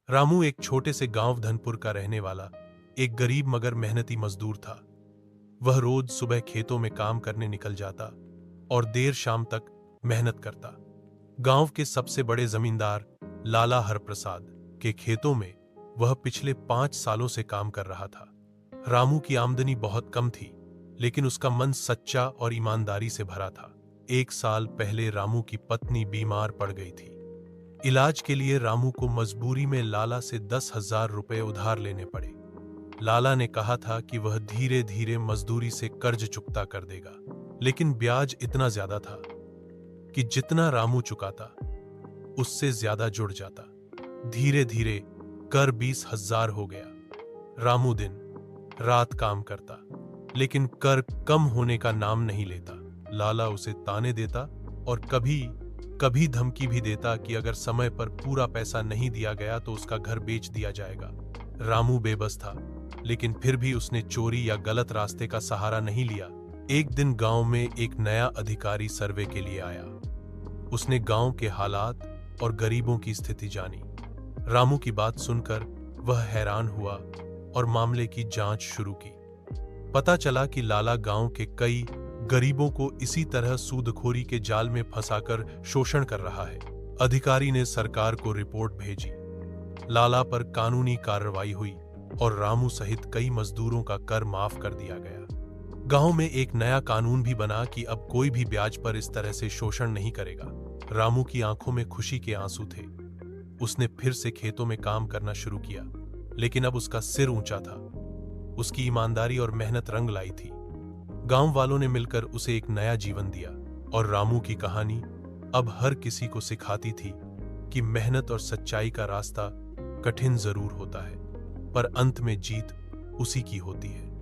रामू एक छोटे से गांव धनपुर का रहने वाला एक गरीब मगर मेहनती मजदूर था। वह रोज सुबह खेतों में काम करने निकल जाता और देर शाम तक मेहनत करता। गांव के सबसे बड़े जमींदार लाला हरप्रसाद के खेतों में वह पिछले 5 सालों से काम कर रहा था। रामू की आमदनी बहुत कम थी, लेकिन उसका मन सच्चा और ईमानदारी से भरा था। एक साल पहले रामू की पत्नी बीमार पड़ गई थी। इलाज के लिए रामू को मजबूरी में लाला से 10,000 रुपए उधार लेने पड़े। लाला ने कहा था कि वह धीरे धीरे मजदूरी से कर्ज चुकता कर देगा, लेकिन ब्याज इतना ज्यादा था कि जितना रामू चुकाता उससे ज्यादा जुड़ जाता। धीरे धीरे कर 20,000 हो गया। रामू दिन रात काम करता, लेकिन कर कम होने का नाम नहीं लेता। लाला उसे ताने देता और कभी कभी धमकी भी देता कि अगर समय पर पूरा पैसा नहीं दिया गया तो उसका घर बेच दिया जाएगा। रामू बेबस था, लेकिन फिर भी उसने चोरी या गलत रास्ते का सहारा नहीं लिया। एक दिन गांव में एक नया अधिकारी सर्वे के लिए आया। उसने गांव के हालात और गरीबों की स्थिति जानी। रामू की बात सुनकर वह हैरान हुआ और मामले की जांच शुरू की। पता चला कि लाला गांव के कई गरीबों को इसी तरह सूदखोरी के जाल में फंसाकर शोषण कर रहा है। अधिकारी ने सरकार को रिपोर्ट भेजी। लाला पर कानूनी कार्रवाई हुई और रामू सहित कई मजदूरों का कर माफ कर दिया गया। गांव में एक नया कानून भी बना कि अब कोई भी ब्याज पर इस तरह से शोषण नहीं करेगा। रामू की आंखों में खुशी के आंसू थे। उसने फिर से खेतों में काम करना शुरू किया, लेकिन अब उसका सिर ऊंचा था। उसकी ईमानदारी और मेहनत रंग लाई थी। गांव वालों ने मिलकर उसे एक नया जीवन दिया और रामू की कहानी अब हर किसी को सिखाती थी कि मेहनत और सच्चाई का रास्ता कठिन जरूर होता है, पर अंत में जीत उसी की होती है।